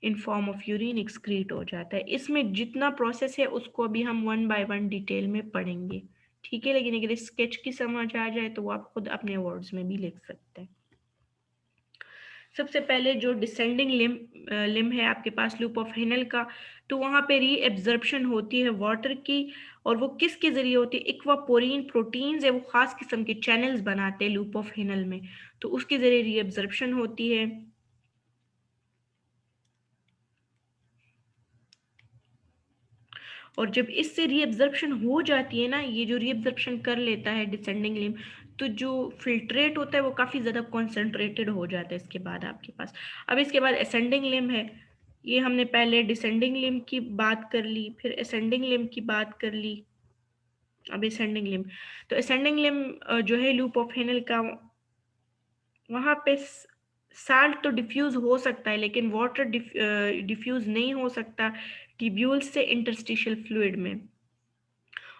इन फॉर्म ऑफ यूरिन एक्सक्रीट हो जाता है। इसमें जितना प्रोसेस है उसको अभी हम वन बाय वन डिटेल में पढ़ेंगे, ठीक है। लेकिन अगर स्केच की समझ आ जाए तो वो आप खुद अपने वर्ड्स में भी लिख सकते हैं। सबसे पहले जो डिसेंडिंग लिम है आपके पास लूप ऑफ हेनल का, तो वहाँ पे रीएब्जॉर्प्शन होती है वाटर की, और वो किसके जरिए होती है, इक्वापोरिन प्रोटीन्स है वो खास किस्म के चैनल्स बनाते हैं लूप ऑफ हेनल में, तो उसके जरिए रीएब्जॉर्प्शन होती है। और जब इससे रीअब्जॉर्प्शन हो जाती है ना, ये जो रीअब्जॉर्प्शन कर लेता है डिसेंडिंग लिम, तो जो फिल्ट्रेट होता है वो काफ़ी ज़्यादा कॉन्सेंट्रेटेड हो जाता है इसके बाद आपके पास। अब इसके बाद असेंडिंग लिम है। ये हमने पहले डिसेंडिंग लिम की बात कर ली, फिर असेंडिंग लिम की बात कर ली, अब असेंडिंग लिम। तो असेंडिंग लिम जो है लूप ऑफ हेनल का, वहाँ पे साल्ट तो डिफ्यूज हो सकता है लेकिन वाटर डिफ्यूज नहीं हो सकता ट्यूब्यूल से इंटरस्टिशियल फ्लूइड में।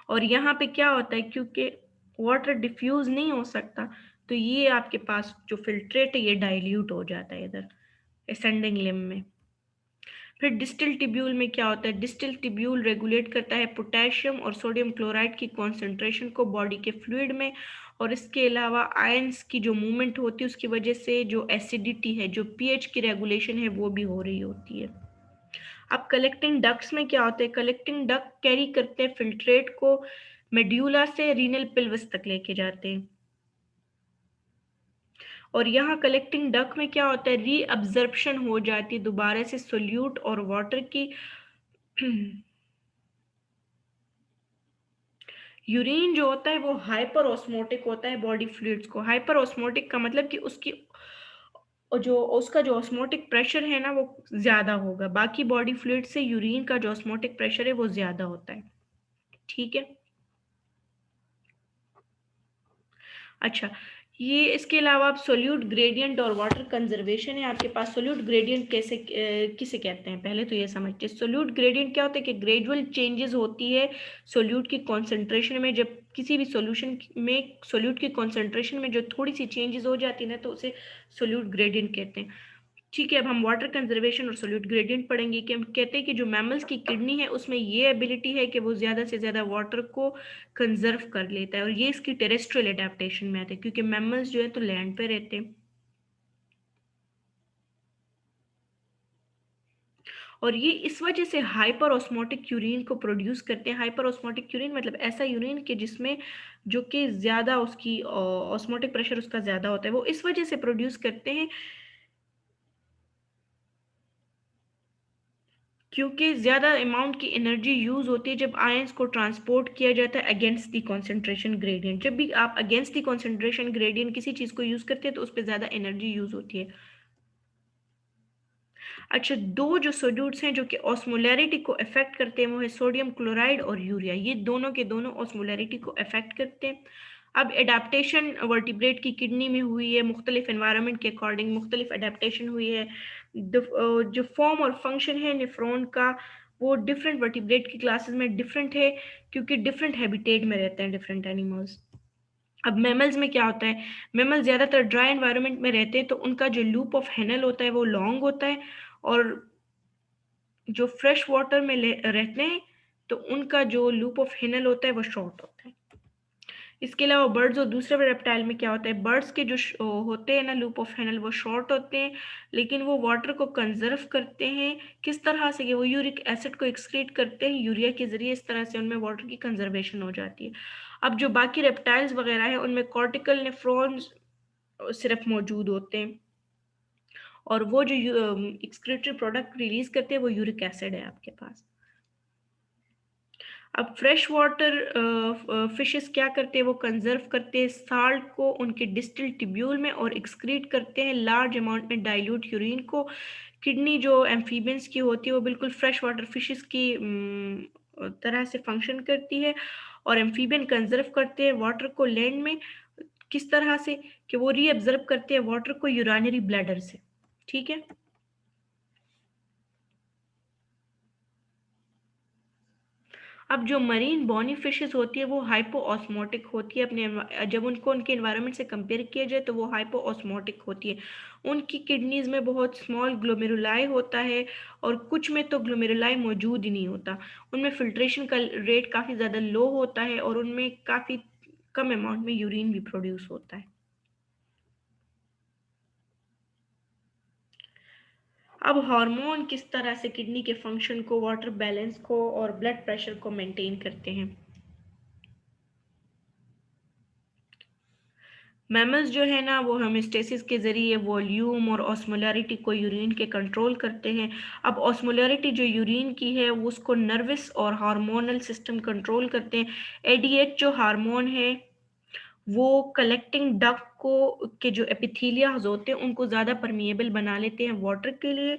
और यहाँ पे क्या होता है, क्योंकि वाटर डिफ्यूज नहीं हो सकता, तो ये आपके पास जो फिल्ट्रेट है ये डाइल्यूट हो जाता है इधर असेंडिंग लिम में। फिर डिस्टिल ट्यूब्यूल में क्या होता है, डिस्टिल ट्यूब्यूल रेगुलेट करता है पोटेशियम और सोडियम क्लोराइड की कॉन्सेंट्रेशन को बॉडी के फ्लूइड में, और इसके अलावा आयंस की जो मूवमेंट होती है उसकी वजह से जो एसिडिटी है, जो पीएच की रेगुलेशन है वो भी हो रही होती है। अब कलेक्टिंग डक्ट्स में क्या होता है, कलेक्टिंग डक्ट कैरी करते हैं फिल्ट्रेट को मेड्यूला से रीनल पिल्वस तक लेके जाते हैं। और यहाँ कलेक्टिंग डक्ट में क्या होता है, रीअब्जॉर्प्शन हो जाती है दोबारा से सोल्यूट और वाटर की। यूरिन जो होता है वो हाइपर ऑस्मोटिक होता है बॉडी फ्लूइड्स को। हाइपर ऑस्मोटिक का मतलब कि उसकी जो उसका जो ऑस्मोटिक प्रेशर है ना वो ज्यादा होगा, बाकी बॉडी फ्लूइड से यूरिन का जो ऑस्मोटिक प्रेशर है वो ज्यादा होता है, ठीक है। अच्छा, ये इसके अलावा आप सोल्यूट ग्रेडियंट और वाटर कंजर्वेशन है आपके पास। सोल्यूट ग्रेडियंट कैसे किसे कहते हैं, पहले तो ये समझते हैं। सोल्यूट ग्रेडियंट क्या होता है कि ग्रेजुअल चेंजेस होती है सोल्यूट की कॉन्सेंट्रेशन में। जब किसी भी सॉल्यूशन में सोल्यूट की कॉन्सेंट्रेशन में जो थोड़ी सी चेंजेस हो जाती है ना, तो उसे सोल्यूट ग्रेडियंट कहते हैं, ठीक है। अब हम वाटर कंजर्वेशन और सोल्यूट ग्रेडियंट पढ़ेंगे कि हम कहते हैं कि जो मैमल्स की किडनी है उसमें ये एबिलिटी है कि वो ज़्यादा से ज़्यादा वाटर को कंजर्व कर लेता है, और ये इसकी टेरेस्ट्रियल एडेप्टेशन में आता है क्योंकि मैमल्स जो है तो लैंड पे रहते हैं। और ये इस वजह से हाइपर ऑस्मोटिक यूरिन को प्रोड्यूस करते हैं। हाइपर ऑस्मोटिक यूरिन मतलब ऐसा यूरिन कि जिसमें जो कि ज़्यादा उसकी ऑस्मोटिक प्रेशर उसका ज़्यादा होता है, वो इस वजह से प्रोड्यूस करते हैं क्योंकि ज़्यादा अमाउंट की एनर्जी यूज़ होती है जब आयंस को ट्रांसपोर्ट किया जाता है अगेंस्ट दी कॉन्सेंट्रेशन ग्रेडियंट। जब भी आप अगेंस्ट दी कॉन्सेंट्रेशन ग्रेडियंट किसी चीज़ को यूज़ करते हैं तो उस पर ज़्यादा एनर्जी यूज़ होती है। अच्छा, दो जो सोल्यूट्स हैं जो कि ऑस्मोलैरिटी को अफेक्ट करते हैं वो है सोडियम क्लोराइड और यूरिया। ये दोनों के दोनों ऑस्मोलैरिटी को अफेक्ट करते हैं। अब एडाप्टेशन वर्टिब्रेट की किडनी में हुई है, मुख्तलिफ एनवायरनमेंट के अकॉर्डिंग मुख्तलिफ एडाप्टेशन हुई है। जो फॉर्म और फंक्शन है नेफ्रॉन का वो डिफरेंट वर्टिब्रेट की क्लासेस में डिफरेंट है क्योंकि डिफरेंट हैबिटेट में रहते हैं डिफरेंट एनिमल्स। अब मैमल्स में क्या होता है, मैमल ज़्यादातर ड्राई एनवायरनमेंट में रहते हैं तो उनका जो लूप ऑफ हेनल होता है वो लॉन्ग होता है, और जो फ्रेश वाटर में रहते हैं तो उनका जो लूप ऑफ हेनल होता है वो शॉर्ट होता है। इसके अलावा बर्ड्स और दूसरे रेप्टाइल में क्या होता है, बर्ड्स के जो होते हैं ना लूप ऑफ हेनल वो शॉर्ट होते हैं, लेकिन वो वाटर को कंजर्व करते हैं। किस तरह से कि वो यूरिक एसिड को एक्सक्रीट करते हैं यूरिया के जरिए, इस तरह से उनमें वाटर की कंजर्वेशन हो जाती है। अब जो बाकी रेप्टाइल्स वगैरह है उनमें कॉर्टिकल नेफ्रॉन्स सिर्फ मौजूद होते हैं, और वो जो एक्सक्रीटरी प्रोडक्ट रिलीज करते हैं वो यूरिक एसिड है आपके पास। अब फ्रेश वाटर फिशेस क्या करते हैं, वो कंजर्व करते हैं साल्ट को उनके डिस्टिल ट्यूब्यूल में और एक्सक्रीट करते हैं लार्ज अमाउंट में डाइल्यूट यूरिन को। किडनी जो एम्फीबियंस की होती है वो बिल्कुल फ्रेश वाटर फिशेस की तरह से फंक्शन करती है, और एम्फीबियन कंजर्व करते हैं वाटर को लैंड में। किस तरह से कि वो रीअब्जर्व करते हैं वाटर को यूरिनरी ब्लैडर से, ठीक है। अब जो मरीन बॉनी फिशेस होती है वो हाइपोऑस्मोटिक होती है, अपने जब उनको उनके एनवायरनमेंट से कंपेयर किया जाए तो वो हाइपोऑस्मोटिक होती है। उनकी किडनीज में बहुत स्मॉल ग्लोमेरुलाई होता है और कुछ में तो ग्लोमेरुलाई मौजूद ही नहीं होता। उनमें फिल्ट्रेशन का रेट काफ़ी ज़्यादा लो होता है और उनमें काफ़ी कम अमाउंट में यूरिन भी प्रोड्यूस होता है। अब हार्मोन किस तरह से किडनी के फंक्शन को, वाटर बैलेंस को और ब्लड प्रेशर को मेंटेन करते हैं। मैमल्स जो है ना वो होमियोस्टेसिस के ज़रिए वॉल्यूम और ऑस्मोलैरिटी को यूरिन के कंट्रोल करते हैं। अब ऑस्मोलैरिटी जो यूरिन की है वो उसको नर्वस और हार्मोनल सिस्टम कंट्रोल करते हैं। एडीएच जो हार्मोन है वो कलेक्टिंग डक्ट को के जो एपिथेलियाज होते हैं उनको ज़्यादा परमिएबल बना लेते हैं वाटर के लिए।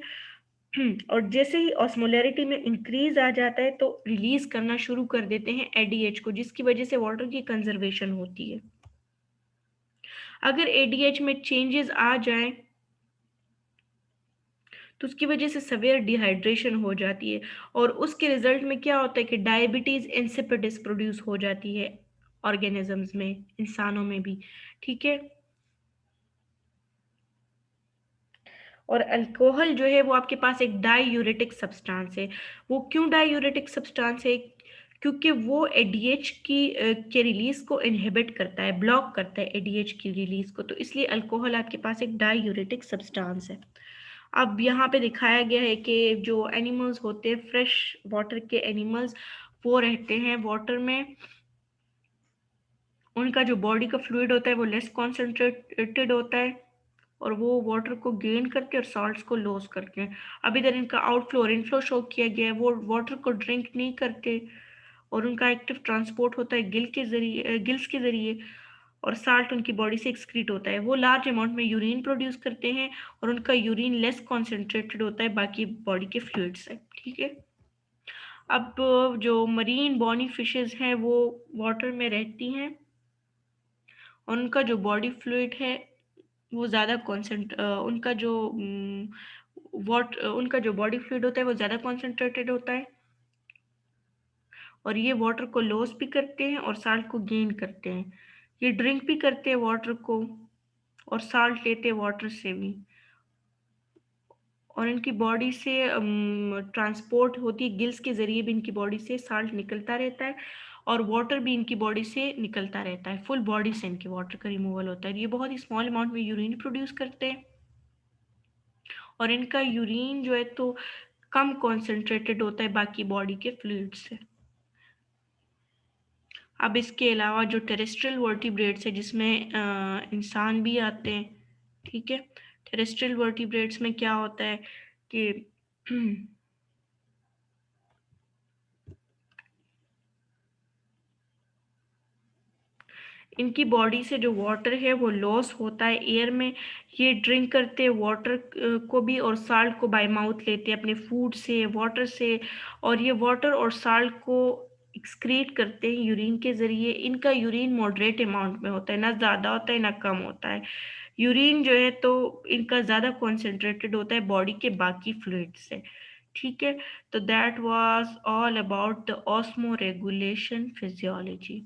और जैसे ही ऑस्मोलैरिटी में इंक्रीज आ जाता है तो रिलीज करना शुरू कर देते हैं एडीएच को, जिसकी वजह से वाटर की कंजर्वेशन होती है। अगर एडीएच में चेंजेस आ जाए तो उसकी वजह से सवेयर डिहाइड्रेशन हो जाती है और उसके रिजल्ट में क्या होता है कि डायबिटीज इंसिपिडिस प्रोड्यूस हो जाती है ऑर्गेनिजम्स में, इंसानों में भी। ठीक है। और अल्कोहल जो है वो आपके पास एक डाईयूरेटिक सब्सटेंस है। वो क्यों डाईयूरेटिक सब्सटेंस है? क्योंकि वो एडीएच के रिलीज को इनहिबिट करता है, ब्लॉक करता है एडीएच की रिलीज को, तो इसलिए अल्कोहल आपके पास एक डाईयूरेटिक सब्सटेंस है। अब यहाँ पे दिखाया गया है कि जो एनिमल्स होते हैं फ्रेश वाटर के एनिमल्स, वो रहते हैं वाटर में। उनका जो बॉडी का फ्लूइड होता है वो लेस कॉन्सेंट्रेटेड होता है और वो वाटर को गेन करके और सॉल्ट्स को लॉस करते हैं। अब इधर इनका आउटफ्लो और इनफ्लो शो किया गया है। वो वाटर को ड्रिंक नहीं करते और उनका एक्टिव ट्रांसपोर्ट होता है गिल्स के जरिए और साल्ट उनकी बॉडी से एक्सक्रीट होता है। वो लार्ज अमाउंट में यूरिन प्रोड्यूस करते हैं और उनका यूरिन लेस कॉन्सेंट्रेटेड होता है बाकी बॉडी के फ्लूइड से। ठीक है। अब जो मरीन बॉनी फिशेज हैं वो वाटर में रहती हैं और उनका जो बॉडी फ्लूइड है वो ज़्यादा उनका जो उनका जो बॉडी फ्लूइड होता है वो ज़्यादा कॉन्सेंट्रेटेड होता है और ये वाटर को लॉस भी करते हैं और साल्ट को गेन करते हैं। ये ड्रिंक भी करते हैं वाटर को और साल्ट लेते हैं वाटर से भी और इनकी बॉडी से ट्रांसपोर्ट होती है, गिल्स के ज़रिए भी इनकी बॉडी से साल्ट निकलता रहता है और वाटर भी इनकी बॉडी से निकलता रहता है। फुल बॉडी से इनके वाटर का रिमूवल होता है। ये बहुत ही स्मॉल अमाउंट में यूरिन प्रोड्यूस करते हैं और इनका यूरिन जो है तो कम कॉन्सेंट्रेटेड होता है बाकी बॉडी के फ्लूइड से। अब इसके अलावा जो टेरेस्ट्रियल वर्टिब्रेट्स है जिसमें इंसान भी आते हैं। ठीक है। टेरेस्ट्रियल वर्टिब्रेट्स में क्या होता है कि इनकी बॉडी से जो वाटर है वो लॉस होता है एयर में। ये ड्रिंक करते हैं वाटर को भी और साल्ट को बाय माउथ लेते हैं अपने फूड से, वाटर से और ये वाटर और साल्ट को एक्सक्रीट करते हैं यूरिन के ज़रिए। इनका यूरिन मॉडरेट अमाउंट में होता है, ना ज़्यादा होता है ना कम होता है। यूरिन जो है तो इनका ज़्यादा कॉन्सेंट्रेटेड होता है बॉडी के बाकी फ्लूइड से। ठीक है। तो that was all about the osmo regulation physiology.